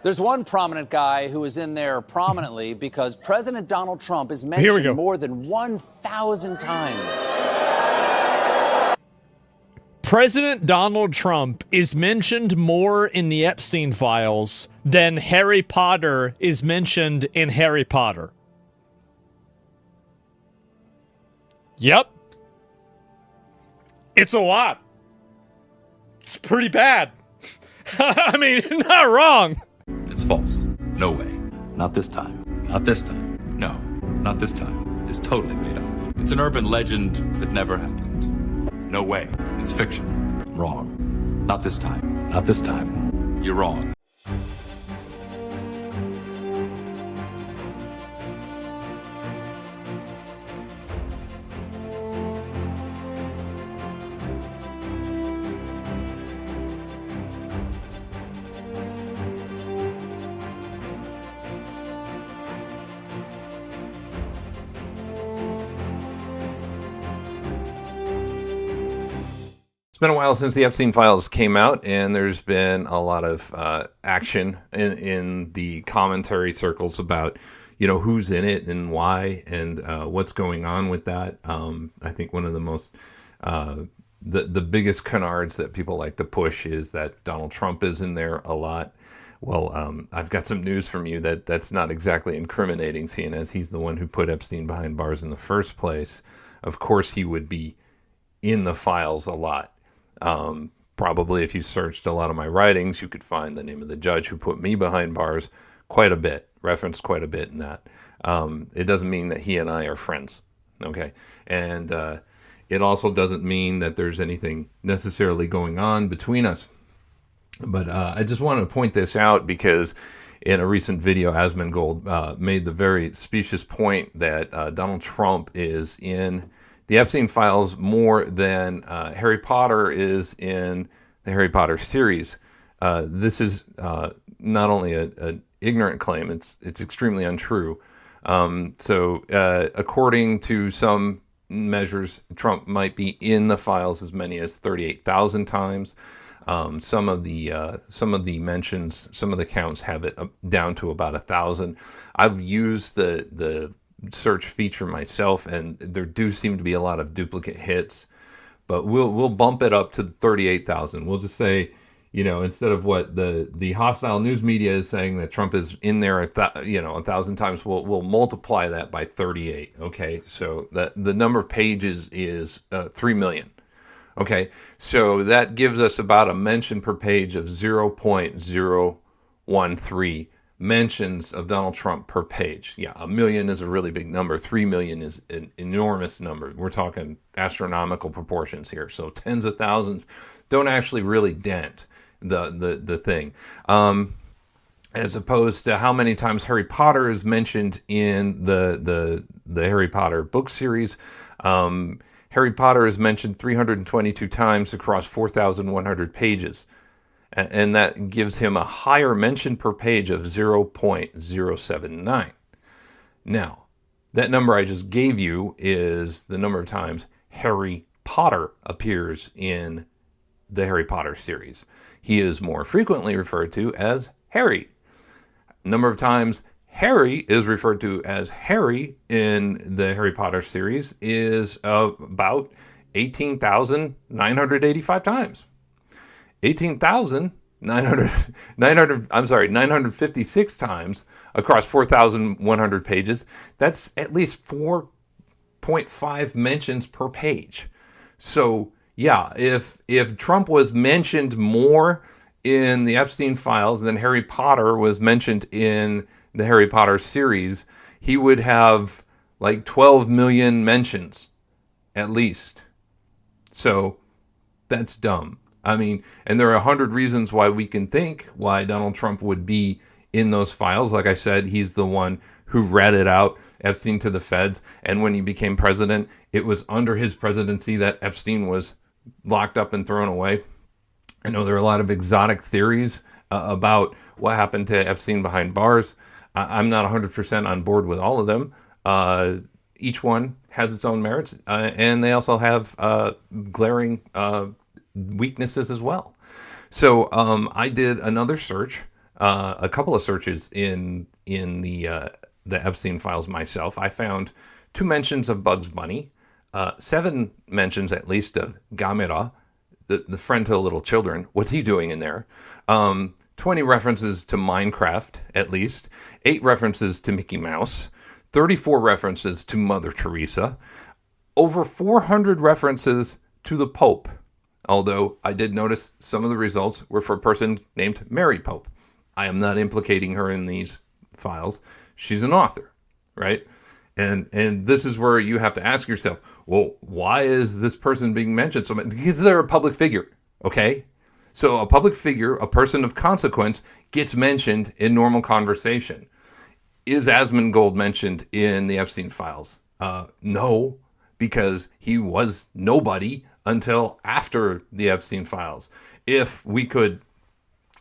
There's one prominent guy who is in there prominently because President Donald Trump is mentioned more than 1,000 times. President Donald Trump is mentioned more in the Epstein files than Harry Potter is mentioned in Harry Potter. Yep. It's a lot. It's pretty bad. I mean, you're not wrong. It's false. No way. Not this time. Not this time. No, not this time. It's totally made up. It's an urban legend that never happened. No way. It's fiction. Wrong. Not this time. Not this time. You're wrong. It's been a while since the Epstein files came out, and there's been a lot of action in the commentary circles about, who's in it and why and what's going on with that. I think one of the most, the biggest canards that people like to push is that Donald Trump is in there a lot. Well, I've got some news from you that's not exactly incriminating, seeing as he's the one who put Epstein behind bars in the first place. Of course, he would be in the files a lot. Probably if you searched a lot of my writings, you could find the name of the judge who put me behind bars quite a bit, referenced quite a bit in that. It doesn't mean that he and I are friends, okay? And it also doesn't mean that there's anything necessarily going on between us. But I just wanted to point this out because in a recent video, Asmongold made the very specious point that Donald Trump is in the Epstein files more than Harry Potter is in the Harry Potter series. This is not only an ignorant claim, it's extremely untrue. According to some measures, Trump might be in the files as many as 38,000 times. Some of the mentions, some of the counts have it down to about 1,000. I've used the search feature myself, and there do seem to be a lot of duplicate hits, but we'll bump it up to 38,000. We'll just say, instead of what the hostile news media is saying that Trump is in there 1,000 times, we'll multiply that by 38. Okay, so the number of pages is 3 million. Okay, so that gives us about a mention per page of 0.013 mentions of Donald Trump per page. Yeah, 1 million is a really big number. 3 million is an enormous number. We're talking astronomical proportions here. So tens of thousands don't actually really dent the thing. As opposed to how many times Harry Potter is mentioned in the Harry Potter book series. Harry Potter is mentioned 322 times across 4,100 pages. And that gives him a higher mention per page of 0.079. Now, that number I just gave you is the number of times Harry Potter appears in the Harry Potter series. He is more frequently referred to as Harry. Number of times Harry is referred to as Harry in the Harry Potter series is about 18,985 times. 956 times across 4,100 pages. That's at least 4.5 mentions per page. So yeah, if Trump was mentioned more in the Epstein files than Harry Potter was mentioned in the Harry Potter series, he would have like 12 million mentions at least. So that's dumb. I mean, and there are 100 reasons why we can think why Donald Trump would be in those files. Like I said, he's the one who ratted out Epstein to the feds. And when he became president, it was under his presidency that Epstein was locked up and thrown away. I know there are a lot of exotic theories about what happened to Epstein behind bars. I'm not 100% on board with all of them. Each one has its own merits, and they also have glaring weaknesses as well. So I did another search a couple of searches in the Epstein files myself. I found 2 mentions of Bugs Bunny, 7 mentions at least of Gamera, the friend to the little children. What's he doing in there? 20 references to Minecraft, at least. 8 references to Mickey Mouse. 34 references to Mother Teresa. Over 400 references to the Pope. Although I did notice some of the results were for a person named Mary Pope. I am not implicating her in these files. She's an author, right? And this is where you have to ask yourself, well, why is this person being mentioned so much? Because they're a public figure, okay? So a public figure, a person of consequence, gets mentioned in normal conversation. Is Asmongold mentioned in the Epstein files? No, because he was nobody until after the Epstein files. If we could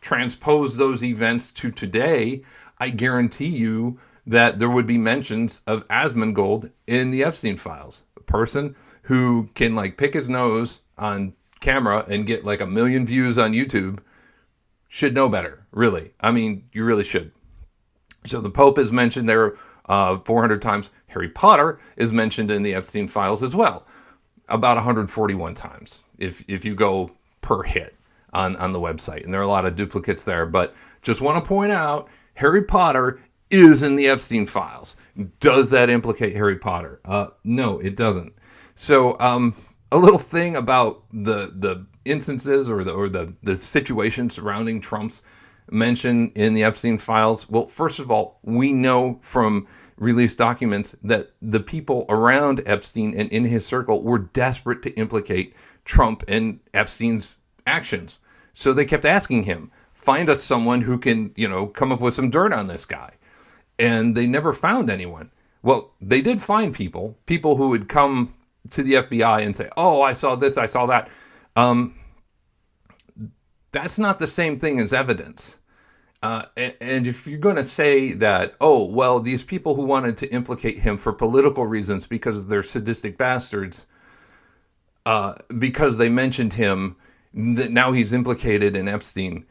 transpose those events to today, I guarantee you that there would be mentions of Asmongold in the Epstein files. A person who can like pick his nose on camera and get like 1 million views on YouTube should know better, really. I mean, you really should. So the Pope is mentioned there 400 times. Harry Potter is mentioned in the Epstein files as well, about 141 times if you go per hit on the website. And there are a lot of duplicates there, but just want to point out, Harry Potter is in the Epstein files. Does that implicate Harry Potter? No, it doesn't. So a little thing about the instances or the situation surrounding Trump's mention in the Epstein files. Well, first of all, we know from released documents that the people around Epstein and in his circle were desperate to implicate Trump and Epstein's actions. So they kept asking him, find us someone who can, come up with some dirt on this guy. And they never found anyone. Well, they did find people who would come to the FBI and say, oh, I saw this, I saw that. That's not the same thing as evidence. And if you're going to say that, oh, well, these people who wanted to implicate him for political reasons because they're sadistic bastards, because they mentioned him, that now he's implicated in Epstein,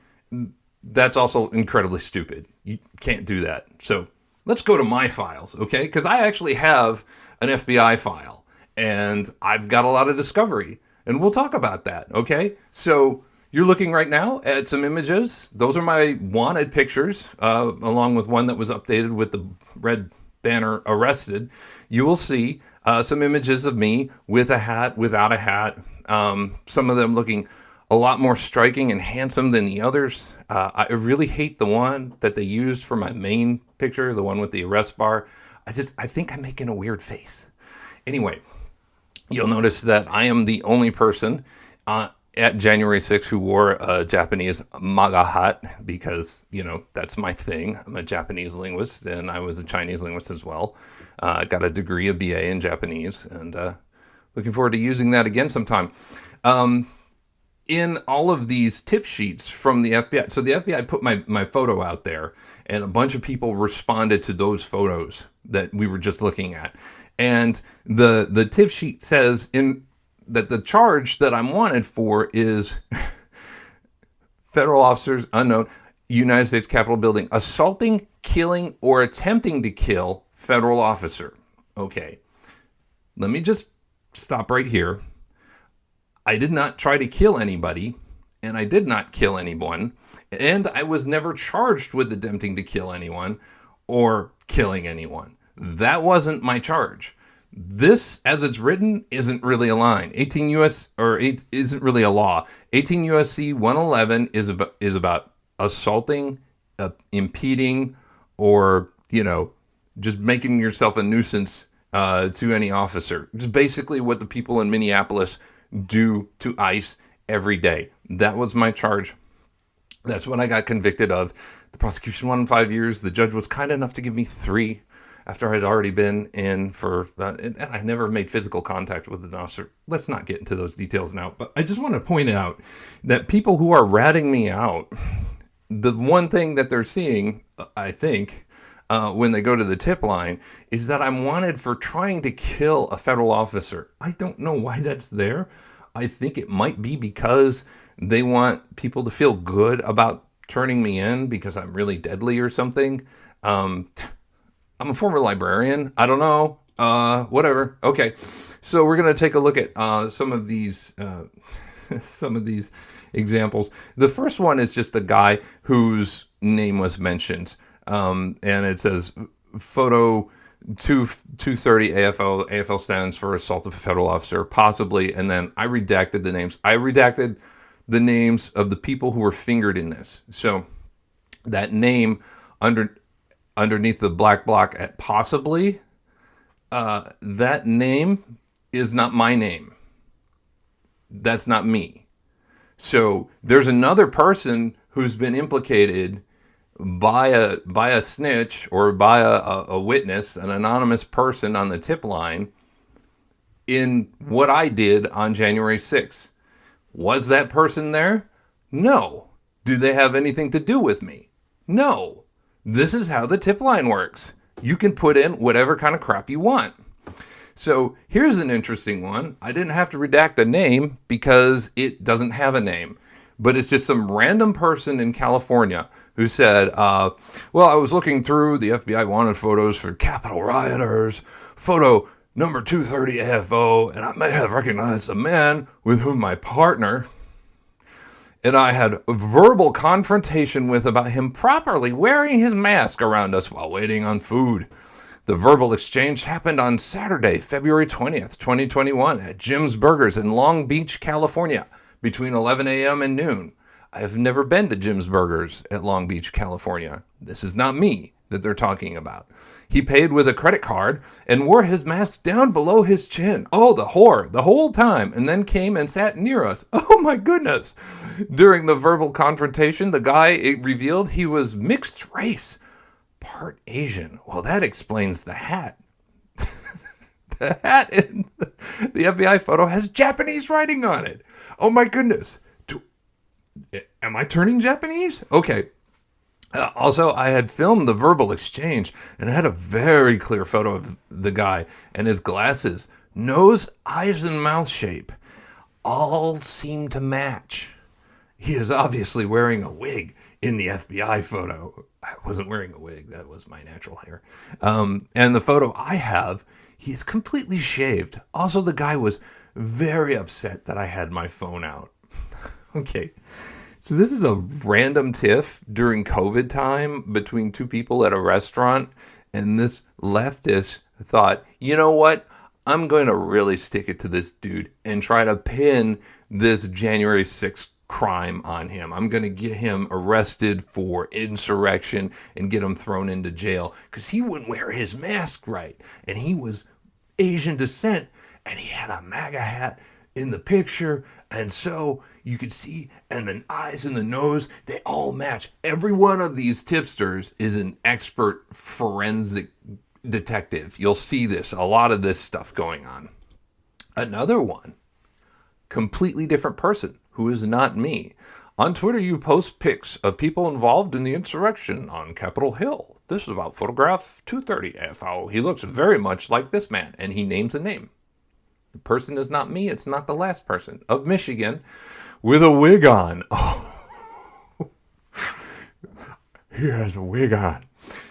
that's also incredibly stupid. You can't do that. So let's go to my files, okay? Because I actually have an FBI file, and I've got a lot of discovery, and we'll talk about that, okay? So you're looking right now at some images. Those are my wanted pictures, along with one that was updated with the red banner arrested. You will see some images of me with a hat, without a hat, some of them looking a lot more striking and handsome than the others. I really hate the one that they used for my main picture, the one with the arrest bar. I think I'm making a weird face. Anyway, you'll notice that I am the only person at January 6th who wore a Japanese MAGA hat because, that's my thing. I'm a Japanese linguist, and I was a Chinese linguist as well. I got a degree, a BA in Japanese, and looking forward to using that again sometime. In all of these tip sheets from the FBI, so the FBI put my photo out there, and a bunch of people responded to those photos that we were just looking at. And the tip sheet says that the charge that I'm wanted for is federal officers unknown, United States Capitol building, assaulting, killing, or attempting to kill federal officer. Okay, let me just stop right here. I did not try to kill anybody, and I did not kill anyone, and I was never charged with attempting to kill anyone or killing anyone. That wasn't my charge. This, as it's written, isn't really a line. Isn't really a law. 18 USC 111 is about assaulting, impeding, or just making yourself a nuisance to any officer. Just basically what the people in Minneapolis do to ICE every day. That was my charge. That's what I got convicted of. The prosecution wanted 5 years. The judge was kind enough to give me 3 after I'd already been in for that. And I never made physical contact with an officer. Let's not get into those details now. But I just want to point out that people who are ratting me out, the one thing that they're seeing, I think, when they go to the tip line, is that I'm wanted for trying to kill a federal officer. I don't know why that's there. I think it might be because they want people to feel good about turning me in because I'm really deadly or something. I'm a former librarian. I don't know. Whatever. Okay. So we're going to take a look at some of these examples. The first one is just a guy whose name was mentioned. And it says photo 230 AFL. AFL stands for assault of a federal officer, possibly. And then I redacted the names. I redacted the names of the people who were fingered in this. So that name underneath the black block at possibly, that name is not my name. That's not me. So there's another person who's been implicated by a snitch or by a witness, an anonymous person on the tip line, in what I did on January 6th. Was that person there? No. Do they have anything to do with me? No. This is how the tip line works. You can put in whatever kind of crap you want. So here's an interesting one. I didn't have to redact a name because it doesn't have a name. But it's just some random person in California who said, well, I was looking through the FBI wanted photos for Capitol rioters, photo number 230 AFO, and I may have recognized a man with whom my partner and I had a verbal confrontation with about him properly wearing his mask around us while waiting on food. The verbal exchange happened on Saturday, February 20th, 2021 at Jim's Burgers in Long Beach, California, between 11 a.m. and noon. I have never been to Jim's Burgers at Long Beach, California. This is not me that they're talking about. He paid with a credit card and wore his mask down below his chin. Oh, the whore, the whole time, and then came and sat near us. Oh my goodness. During the verbal confrontation, the guy revealed he was mixed race, part Asian. Well, that explains the hat. The hat in the FBI photo has Japanese writing on it. Oh my goodness. Am I turning Japanese? Okay. Also, I had filmed the verbal exchange and I had a very clear photo of the guy and his glasses, nose, eyes, and mouth shape all seem to match. He is obviously wearing a wig in the FBI photo. I wasn't wearing a wig. That was my natural hair. And the photo I have, he is completely shaved. Also, the guy was very upset that I had my phone out. Okay. So this is a random tiff during COVID time between two people at a restaurant. And this leftist thought, you know what? I'm going to really stick it to this dude and try to pin this January 6th crime on him. I'm going to get him arrested for insurrection and get him thrown into jail because he wouldn't wear his mask right. And he was Asian descent and he had a MAGA hat in the picture. And so you could see, and the eyes and the nose, they all match. Every one of these tipsters is an expert forensic detective. You'll see this, a lot of this stuff going on. Another one, completely different person who is not me. On Twitter, you post pics of people involved in the insurrection on Capitol Hill. This is about photograph 230 FO. He looks very much like this man, and he names a name. The person is not me. It's not the last person. Of Michigan, with a wig on. Oh. He has a wig on.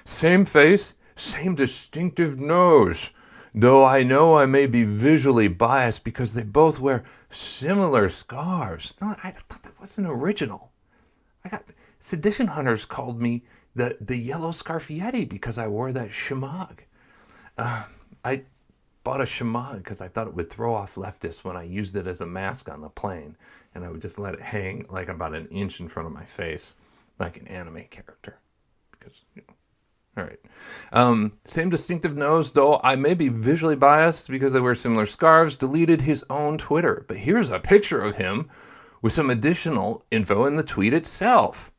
Same face, same distinctive nose. Though I know I may be visually biased because they both wear similar scarves. No, I thought that wasn't original. Sedition hunters called me the yellow scarf yeti because I wore that shemagh. I bought a shemagh because I thought it would throw off leftists when I used it as a mask on the plane, and I would just let it hang like about an inch in front of my face, like an anime character. Because, all right. Same distinctive nose, though I may be visually biased because they wear similar scarves. Deleted his own Twitter, but here's a picture of him with some additional info in the tweet itself.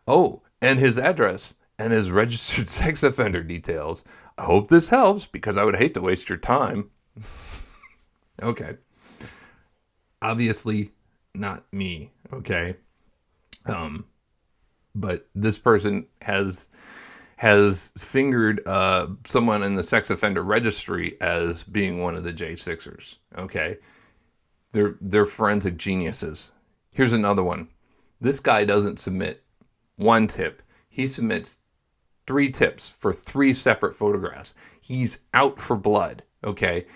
Oh, and his address and his registered sex offender details. I hope this helps because I would hate to waste your time. Okay. Obviously not me, okay? But this person has fingered someone in the sex offender registry as being one of the J6ers, okay? They're forensic geniuses. Here's another one. This guy doesn't submit one tip. He submits 3 tips for 3 separate photographs. He's out for blood, okay?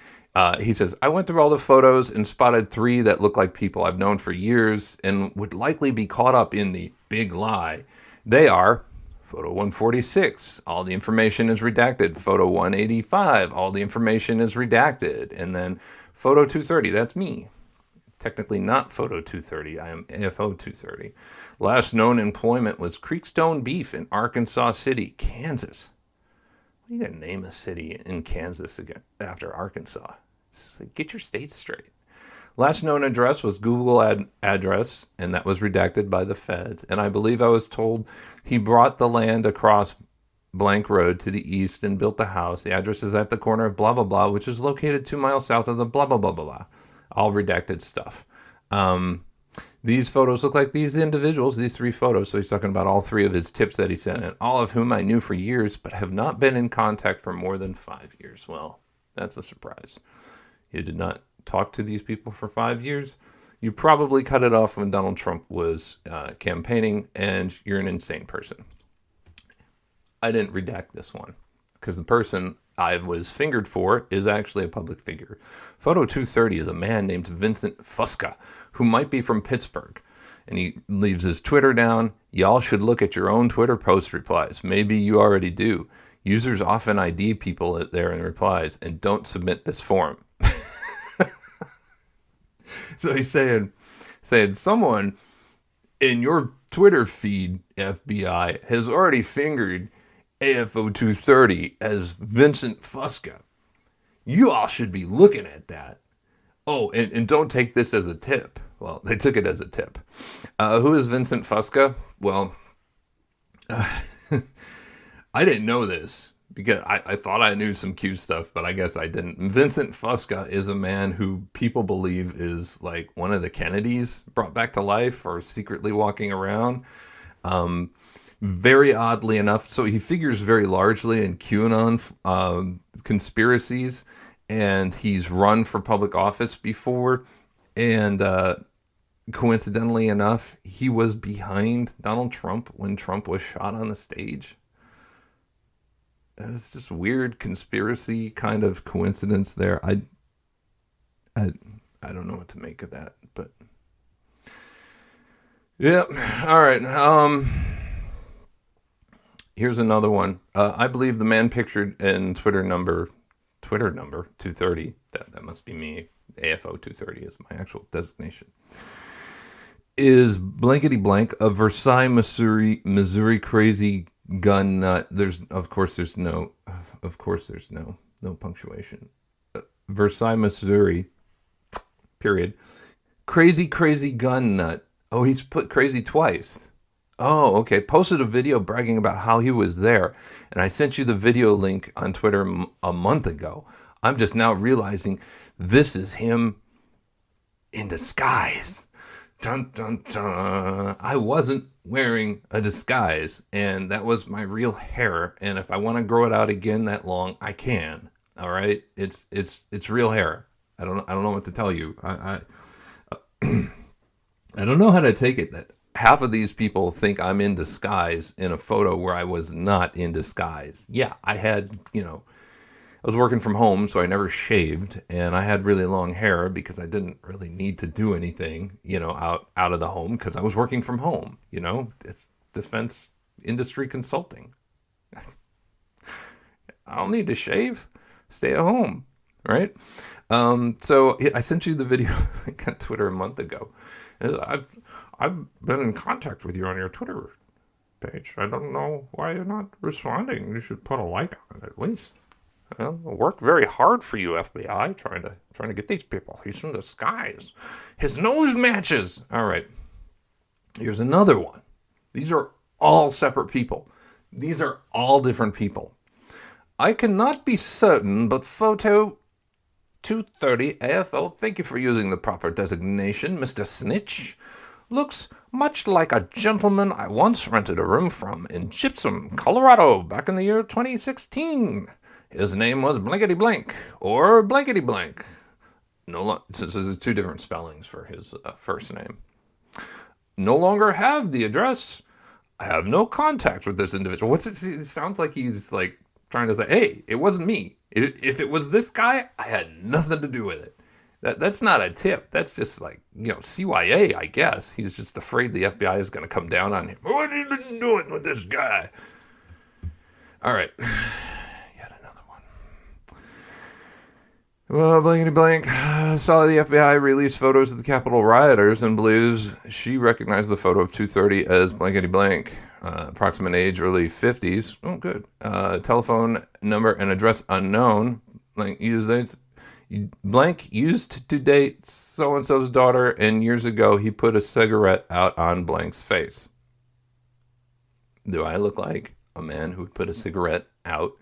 He says, I went through all the photos and spotted 3 that look like people I've known for years and would likely be caught up in the big lie. They are photo 146, all the information is redacted. Photo 185, all the information is redacted. And then photo 230, that's me. Technically not photo 230, I am AFO 230. Last known employment was Creekstone Beef in Arkansas City, Kansas. What are you going to name a city in Kansas again after Arkansas? It's just like, get your state straight. Last known address was Google address, and that was redacted by the feds. And I believe I was told he brought the land across blank road to the east and built the house. The address is at the corner of blah, blah, blah, which is located 2 miles south of the blah, blah, blah, blah, blah. All redacted stuff. These photos look like these individuals, these 3 photos. So he's talking about all 3 of his tips that he sent, and all of whom I knew for years, but have not been in contact for more than 5 years. Well, that's a surprise. You did not talk to these people for 5 years. You probably cut it off when Donald Trump was campaigning, and you're an insane person. I didn't redact this one because the person I was fingered for is actually a public figure. Photo 230 is a man named Vincent Fusca, who might be from Pittsburgh. And he leaves his Twitter down. Y'all should look at your own Twitter post replies. Maybe you already do. Users often ID people there in replies and don't submit this form. So he's saying someone in your Twitter feed, FBI, has already fingered AFO 230 as Vincent Fusca. You all should be looking at that. Oh, and don't take this as a tip. Well, they took it as a tip. Who is Vincent Fusca? Well, I didn't know this because I thought I knew some Q stuff, but I guess I didn't. Vincent Fusca is a man who people believe is like one of the Kennedys brought back to life or secretly walking around. Very oddly enough, so he figures very largely in QAnon conspiracies, and he's run for public office before, and coincidentally enough, he was behind Donald Trump when Trump was shot on the stage. It's just weird conspiracy kind of coincidence there. I don't know what to make of that, but yeah. All right. Here's another one. I believe the man pictured in Twitter number 230. That must be me. AFO 230 is my actual designation. Is blankety blank a Versailles, Missouri crazy gun nut? There's no punctuation. Versailles, Missouri. Period. Crazy gun nut. Oh, he's put crazy twice. Oh, okay. Posted a video bragging about how he was there, and I sent you the video link on Twitter a month ago. I'm just now realizing this is him in disguise. Dun, dun, dun. I wasn't wearing a disguise, and that was my real hair, and if I want to grow it out again that long, I can. All right? It's real hair. I don't know what to tell you. I don't know how to take it that half of these people think I'm in disguise in a photo where I was not in disguise. Yeah, I was working from home, so I never shaved, and I had really long hair because I didn't really need to do anything, out of the home because I was working from home. It's defense industry consulting. I don't need to shave. Stay at home, right? So I sent you the video on Twitter a month ago. I've been in contact with you on your Twitter page. I don't know why you're not responding. You should put a like on it at least. Well, I worked very hard for you, FBI, trying to get these people. He's in disguise. His nose matches. All right. Here's another one. These are all separate people. These are all different people. I cannot be certain, but photo 230 AFO, thank you for using the proper designation, Mr. Snitch, looks much like a gentleman I once rented a room from in Gypsum, Colorado, back in the year 2016. His name was blankety blank, or blankety blank. Since there's 2 different spellings for his first name. No longer have the address. I have no contact with this individual. What's it? It sounds like he's like trying to say, hey, it wasn't me. If it was this guy, I had nothing to do with it. That's not a tip. That's just like, CYA, I guess. He's just afraid the FBI is going to come down on him. What have you been doing with this guy? All right. Yet another one. Well, blankety blank saw the FBI release photos of the Capitol rioters and believes she recognized the photo of 230 as blankety blank. Approximate age, early 50s. Oh, good. Telephone number and address unknown. Blank used to date so-and-so's daughter, and years ago he put a cigarette out on blank's face. Do I look like a man who would put a cigarette out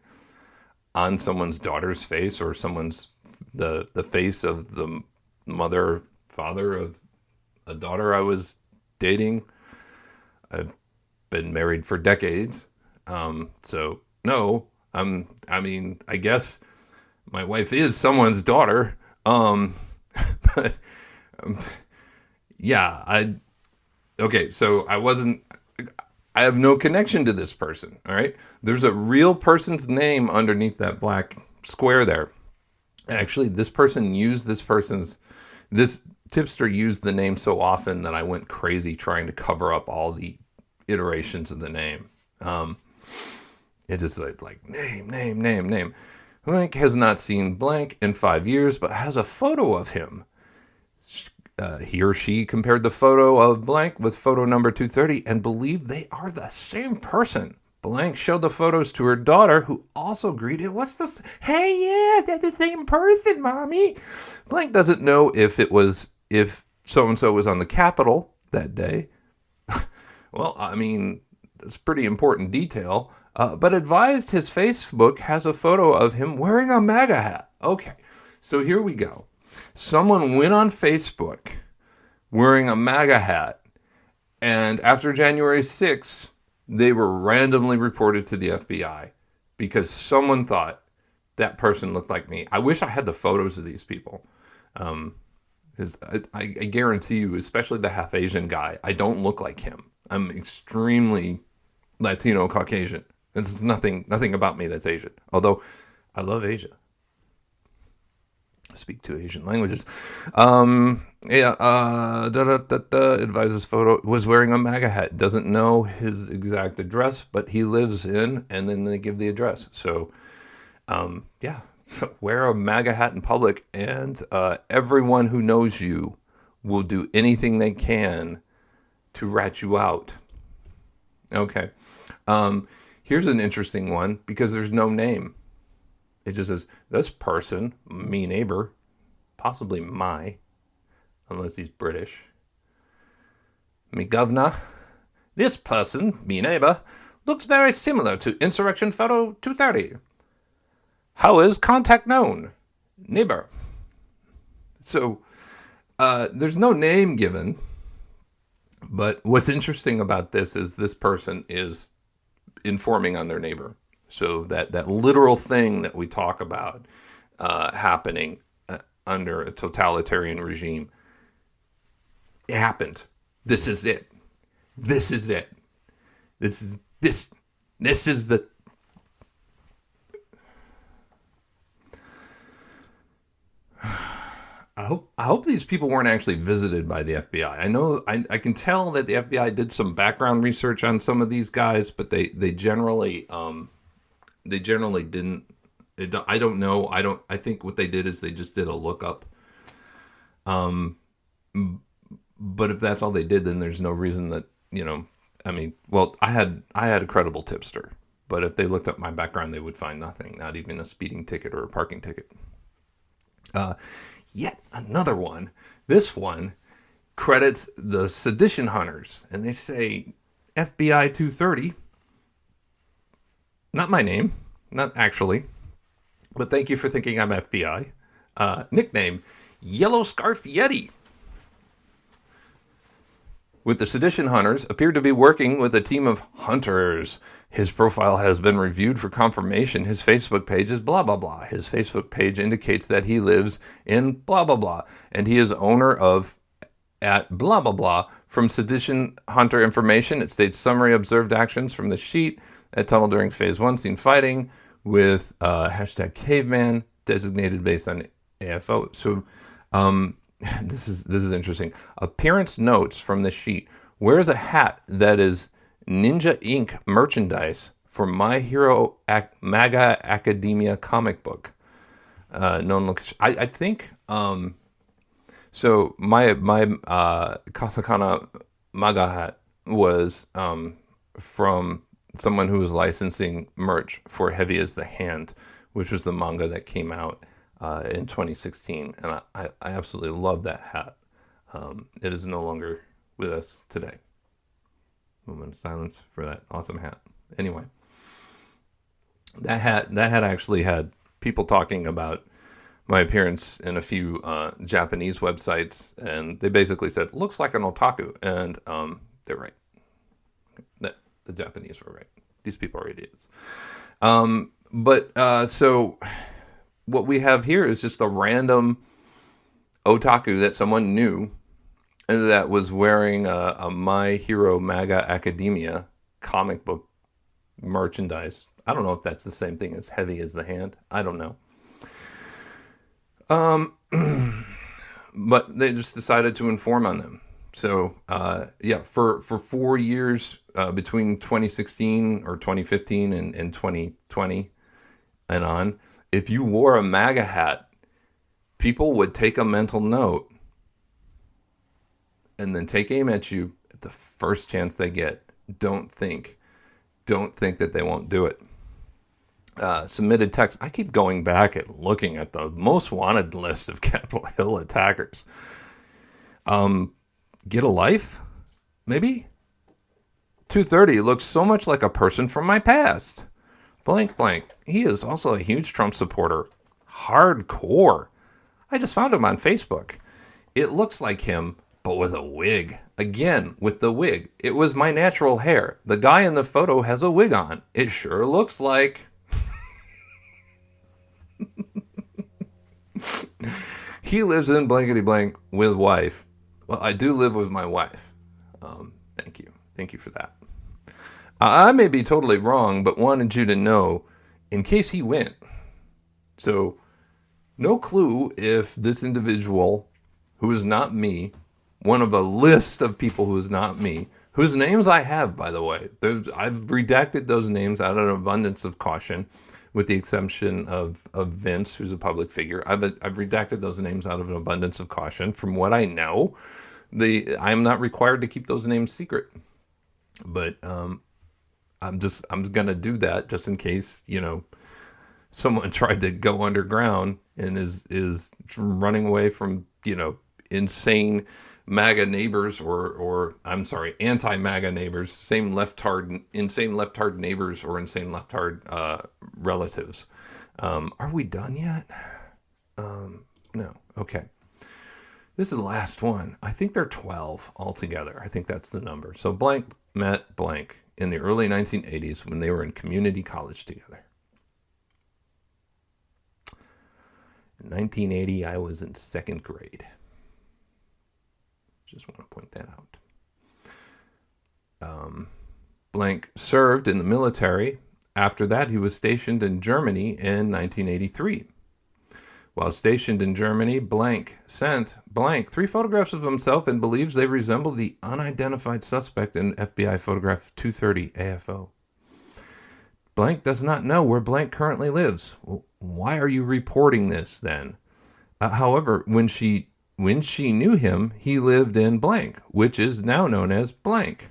on someone's daughter's face, or someone's the face of the mother, father of a daughter I was dating? I've been married for decades, so no. I guess my wife is someone's daughter, but yeah, okay. So I have no connection to this person. All right, there's a real person's name underneath that black square there. Actually, this tipster used the name so often that I went crazy trying to cover up all the iterations of the name. It just like name. Blank has not seen blank in 5 years, but has a photo of him. He or she compared the photo of blank with photo number 230 and believed they are the same person. Blank showed the photos to her daughter, who also agreed, what's this? Hey, yeah, that's the same person, mommy. Blank doesn't know if so-and-so was on the Capitol that day. Well, I mean, that's pretty important detail, but advised his Facebook has a photo of him wearing a MAGA hat. Okay, so here we go. Someone went on Facebook wearing a MAGA hat, and after January 6th, they were randomly reported to the FBI because someone thought that person looked like me. I wish I had the photos of these people. Because I guarantee you, especially the half Asian guy, I don't look like him. I'm extremely Latino Caucasian. There's nothing about me that's Asian. Although I love Asia. I speak 2 Asian languages. Advises photo was wearing a MAGA hat. Doesn't know his exact address, but he lives in, and then they give the address. So, yeah. So wear a MAGA hat in public, and everyone who knows you will do anything they can to rat you out. Okay. Here's an interesting one, because there's no name. It just says, this person, me neighbor, possibly unless he's British. Me governor, this person, me neighbor, looks very similar to insurrection photo 230. How is contact known? Neighbor. So, there's no name given, but what's interesting about this is this person is informing on their neighbor. So that literal thing that we talk about happening under a totalitarian regime, it happened. This is it. This is it. This is the. I hope these people weren't actually visited by the FBI. I know I can tell that the FBI did some background research on some of these guys, but they generally didn't. I don't know. I think what they did is they just did a lookup. But if that's all they did, then there's no reason that, I had a credible tipster, but if they looked up my background, they would find nothing, not even a speeding ticket or a parking ticket. Yet another one. This one credits the sedition hunters, and they say FBI 230. Not my name, not actually, but thank you for thinking I'm FBI. Nickname, Yellow Scarf Yeti. With the sedition hunters, appeared to be working with a team of hunters. His profile has been reviewed for confirmation. His Facebook page is blah, blah, blah. His Facebook page indicates that he lives in blah, blah, blah. And he is owner of at blah, blah, blah. From Sedition Hunter information, it states summary observed actions from the sheet at tunnel during phase 1, seen fighting with hashtag caveman, designated based on AFO. So this is interesting. Appearance notes from the sheet. Wears a hat that is Ninja Inc. merchandise for My Hero MAGA Academia comic book. I think so. My Katakana MAGA hat was from someone who was licensing merch for Heavy as the Hand, which was the manga that came out in 2016, and I absolutely love that hat. It is no longer with us today. Moment of silence for that awesome hat. Anyway, that hat actually had people talking about my appearance in a few Japanese websites, and they basically said, looks like an otaku, and they're right. The Japanese were right. These people are idiots. So what we have here is just a random otaku that someone knew and that was wearing a My Hero MAGA Academia comic book merchandise. I don't know if that's the same thing as Heavy as the Hand. I don't know. But they just decided to inform on them. So, for 4 years between 2016 or 2015 and 2020 and on, if you wore a MAGA hat, people would take a mental note and then take aim at you at the first chance they get. Don't think that they won't do it. Submitted text. I keep going back and looking at the most wanted list of Capitol Hill attackers. Get a life? Maybe? 230 looks so much like a person from my past. Blank blank. He is also a huge Trump supporter. Hardcore. I just found him on Facebook. It looks like him, but with a wig. Again, with the wig. It was my natural hair. The guy in the photo has a wig on. It sure looks like... He lives in blankety blank with wife. Well, I do live with my wife. Thank you for that. I may be totally wrong, but wanted you to know in case he went. So, no clue if this individual, who is not me, one of a list of people who is not me, whose names I have, by the way. I've redacted those names out of an abundance of caution, with the exception of Vince, who's a public figure. I've redacted those names out of an abundance of caution. From what I know, I'm not required to keep those names secret. But I'm gonna do that just in case, someone tried to go underground and is running away from, insane MAGA neighbors or anti-MAGA neighbors, insane leftard neighbors or insane leftard relatives. Are we done yet? No. Okay. This is the last one. I think they're 12 altogether. I think that's the number. So blank met blank in the early 1980s when they were in community college together. In 1980, I was in second grade. Just want to point that out. Blank served in the military. After that, he was stationed in Germany in 1983. While stationed in Germany, blank sent blank 3 photographs of himself and believes they resemble the unidentified suspect in FBI photograph 230 AFO. Blank does not know where blank currently lives. Well, why are you reporting this then? However, when she knew him, he lived in blank, which is now known as blank.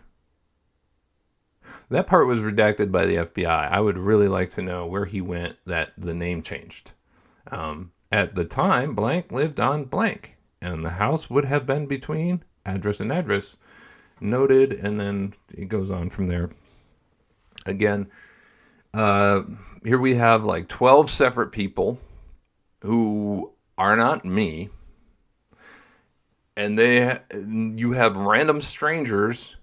That part was redacted by the FBI. I would really like to know where he went that the name changed. At the time, blank lived on blank, and the house would have been between address and address. Noted, and then it goes on from there. Again, here we have like 12 separate people who are not me. And you have random strangers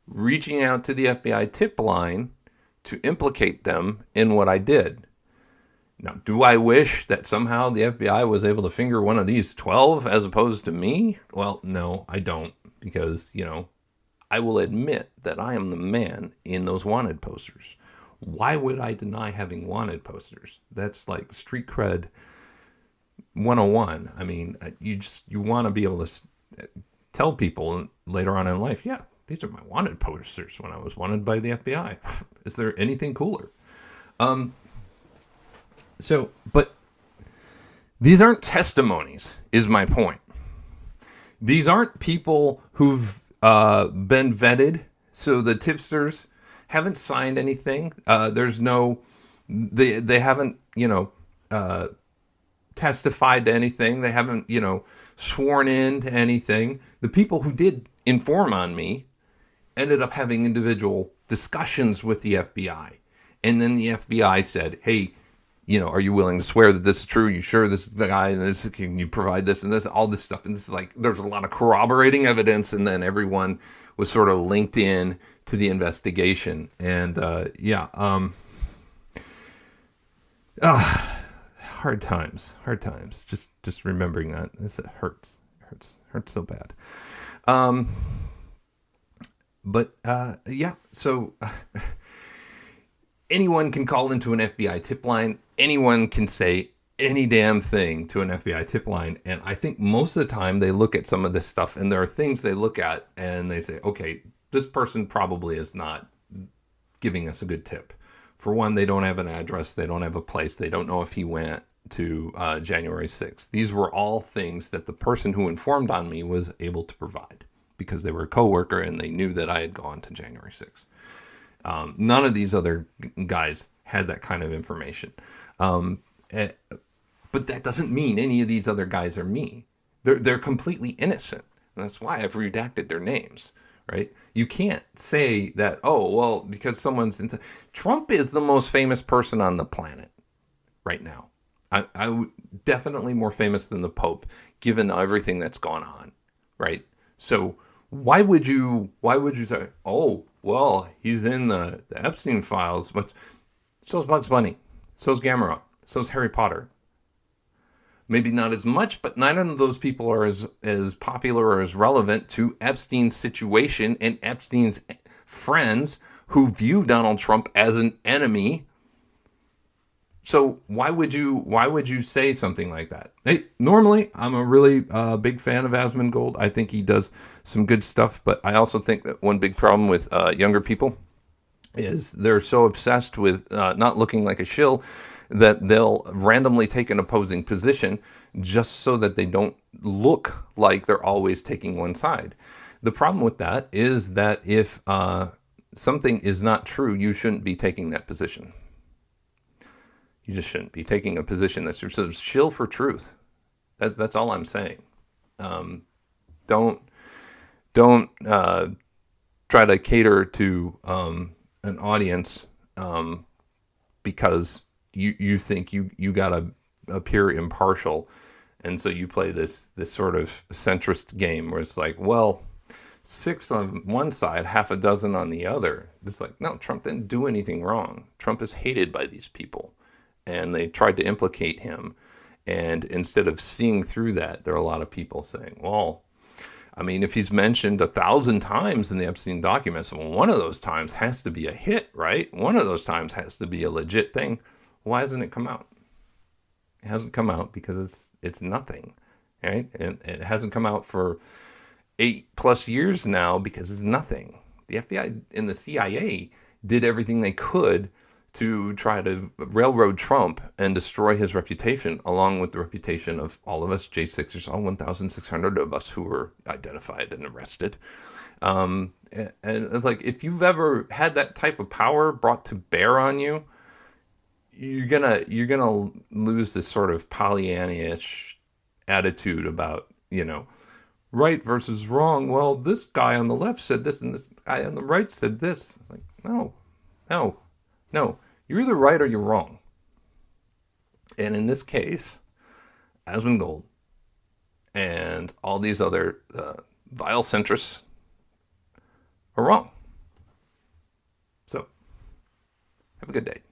reaching out to the FBI tip line to implicate them in what I did. Now, do I wish that somehow the FBI was able to finger one of these 12 as opposed to me? Well, no, I don't, because, I will admit that I am the man in those wanted posters. Why would I deny having wanted posters? That's like street cred 101. I mean, you want to be able to tell people later on in life, yeah, these are my wanted posters when I was wanted by the FBI. Is there anything cooler? But these aren't testimonies, is my point. These aren't people who've been vetted, so the tipsters haven't signed anything. There's no, they haven't, testified to anything. They haven't, sworn in to anything. The people who did inform on me ended up having individual discussions with the FBI. And then the FBI said, hey, are you willing to swear that this is true? You sure this is the guy? And this, can you provide this and this, all this stuff? And this is like, there's a lot of corroborating evidence. And then everyone was sort of linked in to the investigation. And hard times. Just remembering that. This hurts so bad. So anyone can call into an FBI tip line. Anyone can say any damn thing to an FBI tip line. And I think most of the time they look at some of this stuff and there are things they look at and they say, okay, this person probably is not giving us a good tip. For one, they don't have an address. They don't have a place. They don't know if he went to January 6th. These were all things that the person who informed on me was able to provide because they were a coworker and they knew that I had gone to January 6th. None of these other guys had that kind of information. But that doesn't mean any of these other guys are me. They're completely innocent. And that's why I've redacted their names, right? You can't say that, oh, well, because someone's into... Trump is the most famous person on the planet right now. I would definitely more famous than the Pope, given everything that's gone on, right? So why would you say, oh, well, he's in the Epstein files, but so's Bugs Bunny, so's Gamera, so's Harry Potter. Maybe not as much, but neither of those people are as popular or as relevant to Epstein's situation and Epstein's friends who view Donald Trump as an enemy. So why would you say something like that? Hey, normally I'm a really big fan of Asmongold. I think he does some good stuff, but I also think that one big problem with younger people is they're so obsessed with not looking like a shill that they'll randomly take an opposing position just so that they don't look like they're always taking one side. The problem with that is that if something is not true, you shouldn't be taking that position. You just shouldn't be taking a position that's true. So shill for truth. That's all I'm saying. Don't try to cater to an audience because you think you gotta appear impartial, and so you play this sort of centrist game where it's like, well, 6 on one side, half a dozen on the other. It's like, no, Trump didn't do anything wrong. Trump is hated by these people. And they tried to implicate him. And instead of seeing through that, there are a lot of people saying, well, I mean, if he's mentioned 1,000 times in the Epstein documents, well, one of those times has to be a hit, right? One of those times has to be a legit thing. Why hasn't it come out? It hasn't come out because it's nothing, right? And it hasn't come out for 8+ years now because it's nothing. The FBI and the CIA did everything they could to try to railroad Trump and destroy his reputation, along with the reputation of all of us J6ers, all 1,600 of us who were identified and arrested. And it's like, if you've ever had that type of power brought to bear on you, you're gonna lose this sort of Pollyanna-ish attitude about, right versus wrong. Well, this guy on the left said this and this guy on the right said this. It's like, no. You're either right or you're wrong. And in this case, Asmongold and all these other vile centrists are wrong. So, have a good day.